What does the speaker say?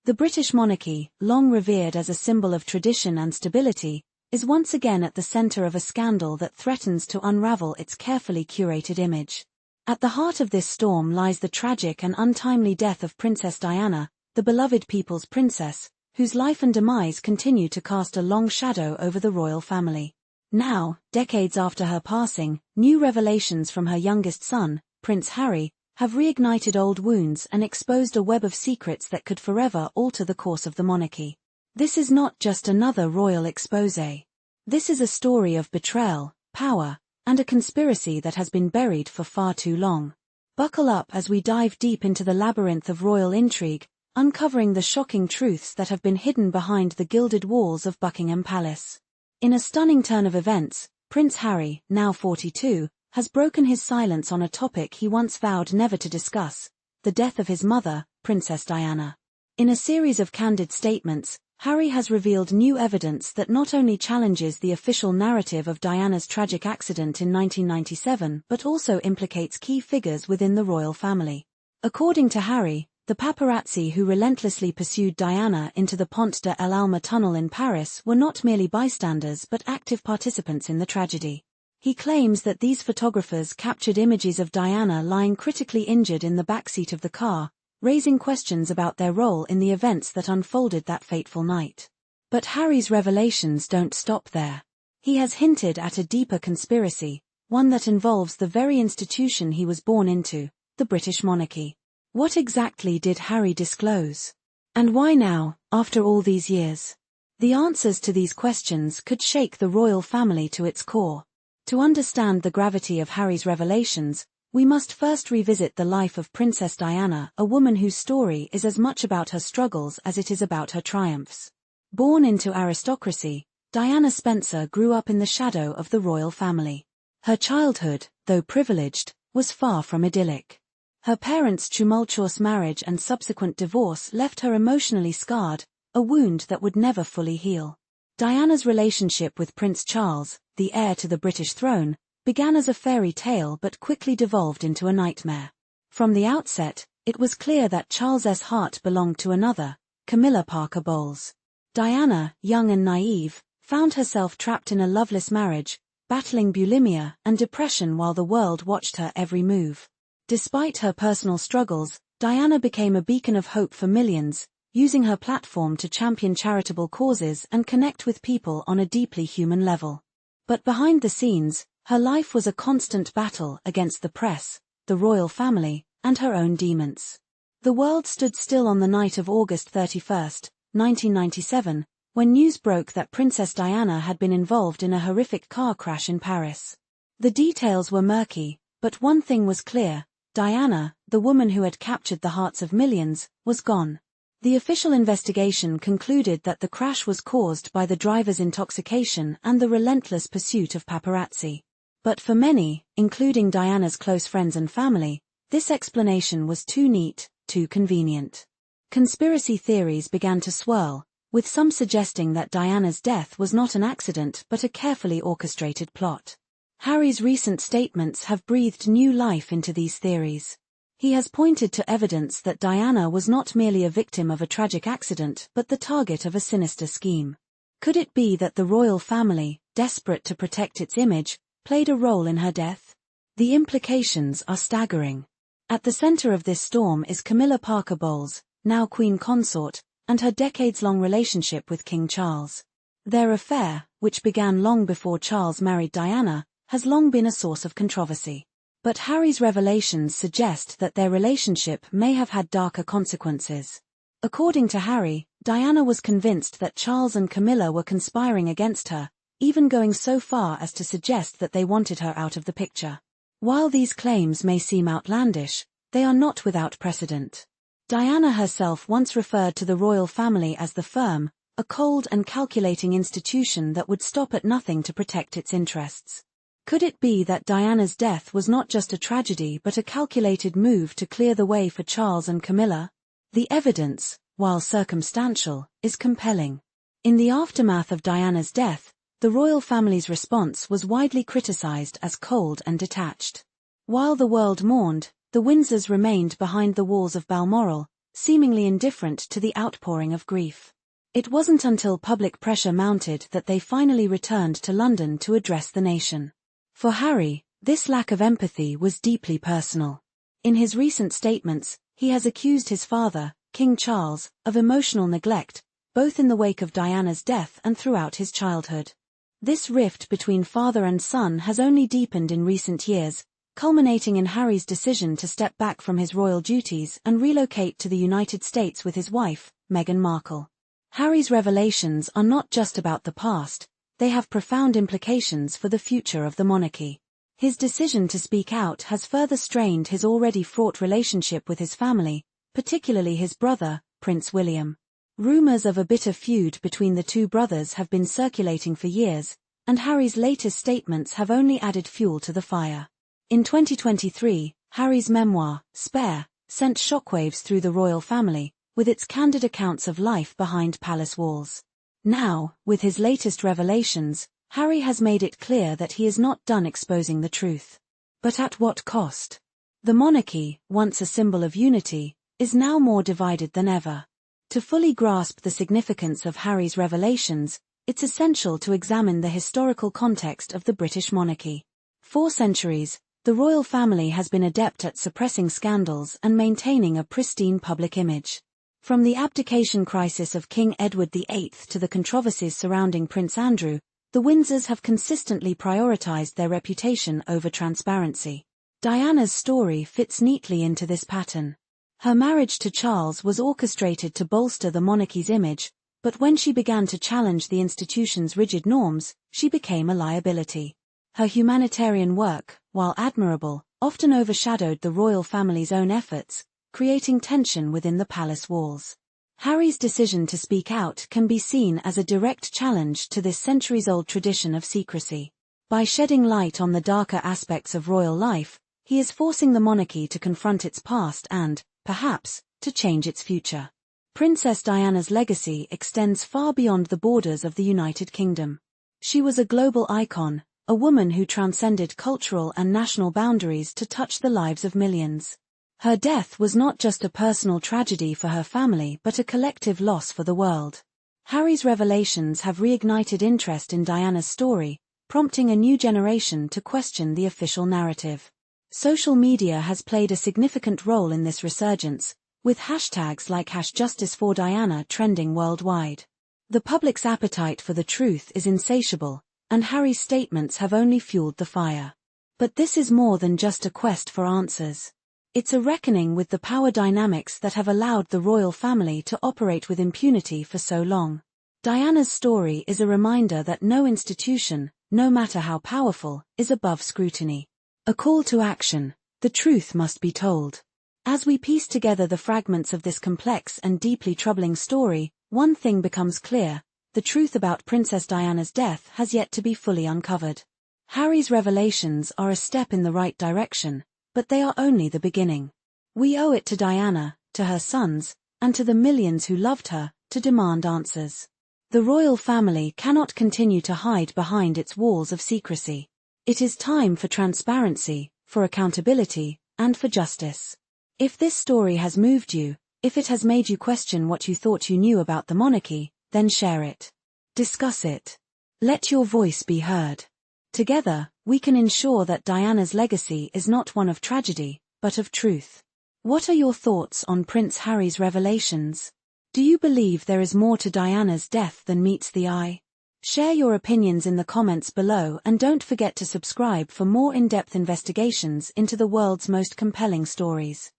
The British monarchy, long revered as a symbol of tradition and stability, is once again at the center of a scandal that threatens to unravel its carefully curated image. At the heart of this storm lies the tragic and untimely death of Princess Diana, the beloved people's princess, whose life and demise continue to cast a long shadow over the royal family. Now, decades after her passing, new revelations from her youngest son, Prince Harry, have reignited old wounds and exposed a web of secrets that could forever alter the course of the monarchy. This is not just another royal exposé. This is a story of betrayal, power, and a conspiracy that has been buried for far too long. Buckle up as we dive deep into the labyrinth of royal intrigue, uncovering the shocking truths that have been hidden behind the gilded walls of Buckingham Palace. In a stunning turn of events, Prince Harry, now 42, has broken his silence on a topic he once vowed never to discuss: the death of his mother, Princess Diana. In a series of candid statements, Harry has revealed new evidence that not only challenges the official narrative of Diana's tragic accident in 1997 but also implicates key figures within the royal family. According to Harry, the paparazzi who relentlessly pursued Diana into the Pont de l'Alma tunnel in Paris were not merely bystanders but active participants in the tragedy. He claims that these photographers captured images of Diana lying critically injured in the backseat of the car, raising questions about their role in the events that unfolded that fateful night. But Harry's revelations don't stop there. He has hinted at a deeper conspiracy, one that involves the very institution he was born into, the British monarchy. What exactly did Harry disclose? And why now, after all these years? The answers to these questions could shake the royal family to its core. To understand the gravity of Harry's revelations, we must first revisit the life of Princess Diana, a woman whose story is as much about her struggles as it is about her triumphs. Born into aristocracy, Diana Spencer grew up in the shadow of the royal family. Her childhood, though privileged, was far from idyllic. Her parents' tumultuous marriage and subsequent divorce left her emotionally scarred, a wound that would never fully heal. Diana's relationship with Prince Charles, the heir to the British throne, began as a fairy tale but quickly devolved into a nightmare. From the outset, it was clear that Charles's heart belonged to another, Camilla Parker Bowles. Diana, young and naive, found herself trapped in a loveless marriage, battling bulimia and depression while the world watched her every move. Despite her personal struggles, Diana became a beacon of hope for millions, using her platform to champion charitable causes and connect with people on a deeply human level. But behind the scenes, her life was a constant battle against the press, the royal family, and her own demons. The world stood still on the night of August 31, 1997, when news broke that Princess Diana had been involved in a horrific car crash in Paris. The details were murky, but one thing was clear: Diana, the woman who had captured the hearts of millions, was gone. The official investigation concluded that the crash was caused by the driver's intoxication and the relentless pursuit of paparazzi. But for many, including Diana's close friends and family, this explanation was too neat, too convenient. Conspiracy theories began to swirl, with some suggesting that Diana's death was not an accident but a carefully orchestrated plot. Harry's recent statements have breathed new life into these theories. He has pointed to evidence that Diana was not merely a victim of a tragic accident but the target of a sinister scheme. Could it be that the royal family, desperate to protect its image, played a role in her death? The implications are staggering. At the center of this storm is Camilla Parker Bowles, now Queen Consort, and her decades-long relationship with King Charles. Their affair, which began long before Charles married Diana, has long been a source of controversy. But Harry's revelations suggest that their relationship may have had darker consequences. According to Harry, Diana was convinced that Charles and Camilla were conspiring against her, even going so far as to suggest that they wanted her out of the picture. While these claims may seem outlandish, they are not without precedent. Diana herself once referred to the royal family as the firm, a cold and calculating institution that would stop at nothing to protect its interests. Could it be that Diana's death was not just a tragedy but a calculated move to clear the way for Charles and Camilla? The evidence, while circumstantial, is compelling. In the aftermath of Diana's death, the royal family's response was widely criticized as cold and detached. While the world mourned, the Windsors remained behind the walls of Balmoral, seemingly indifferent to the outpouring of grief. It wasn't until public pressure mounted that they finally returned to London to address the nation. For Harry, this lack of empathy was deeply personal. In his recent statements, he has accused his father, King Charles, of emotional neglect, both in the wake of Diana's death and throughout his childhood. This rift between father and son has only deepened in recent years, culminating in Harry's decision to step back from his royal duties and relocate to the United States with his wife, Meghan Markle. Harry's revelations are not just about the past, they have profound implications for the future of the monarchy. His decision to speak out has further strained his already fraught relationship with his family, particularly his brother, Prince William. Rumors of a bitter feud between the two brothers have been circulating for years, and Harry's latest statements have only added fuel to the fire. In 2023, Harry's memoir, Spare, sent shockwaves through the royal family, with its candid accounts of life behind palace walls. Now, with his latest revelations, Harry has made it clear that he is not done exposing the truth. But at what cost? The monarchy, once a symbol of unity, is now more divided than ever. To fully grasp the significance of Harry's revelations, it's essential to examine the historical context of the British monarchy. For centuries, the royal family has been adept at suppressing scandals and maintaining a pristine public image. From the abdication crisis of King Edward VIII to the controversies surrounding Prince Andrew, the Windsors have consistently prioritized their reputation over transparency. Diana's story fits neatly into this pattern. Her marriage to Charles was orchestrated to bolster the monarchy's image, but when she began to challenge the institution's rigid norms, she became a liability. Her humanitarian work, while admirable, often overshadowed the royal family's own efforts, creating tension within the palace walls. Harry's decision to speak out can be seen as a direct challenge to this centuries-old tradition of secrecy. By shedding light on the darker aspects of royal life, he is forcing the monarchy to confront its past and, perhaps, to change its future. Princess Diana's legacy extends far beyond the borders of the United Kingdom. She was a global icon, a woman who transcended cultural and national boundaries to touch the lives of millions. Her death was not just a personal tragedy for her family but a collective loss for the world. Harry's revelations have reignited interest in Diana's story, prompting a new generation to question the official narrative. Social media has played a significant role in this resurgence, with hashtags like #JusticeForDiana trending worldwide. The public's appetite for the truth is insatiable, and Harry's statements have only fueled the fire. But this is more than just a quest for answers. It's a reckoning with the power dynamics that have allowed the royal family to operate with impunity for so long. Diana's story is a reminder that no institution, no matter how powerful, is above scrutiny. A call to action: the truth must be told. As we piece together the fragments of this complex and deeply troubling story, one thing becomes clear: the truth about Princess Diana's death has yet to be fully uncovered. Harry's revelations are a step in the right direction, but they are only the beginning. We owe it to Diana, to her sons, and to the millions who loved her, to demand answers. The royal family cannot continue to hide behind its walls of secrecy. It is time for transparency, for accountability, and for justice. If this story has moved you, if it has made you question what you thought you knew about the monarchy, then share it. Discuss it. Let your voice be heard. Together, we can ensure that Diana's legacy is not one of tragedy, but of truth. What are your thoughts on Prince Harry's revelations? Do you believe there is more to Diana's death than meets the eye? Share your opinions in the comments below and don't forget to subscribe for more in-depth investigations into the world's most compelling stories.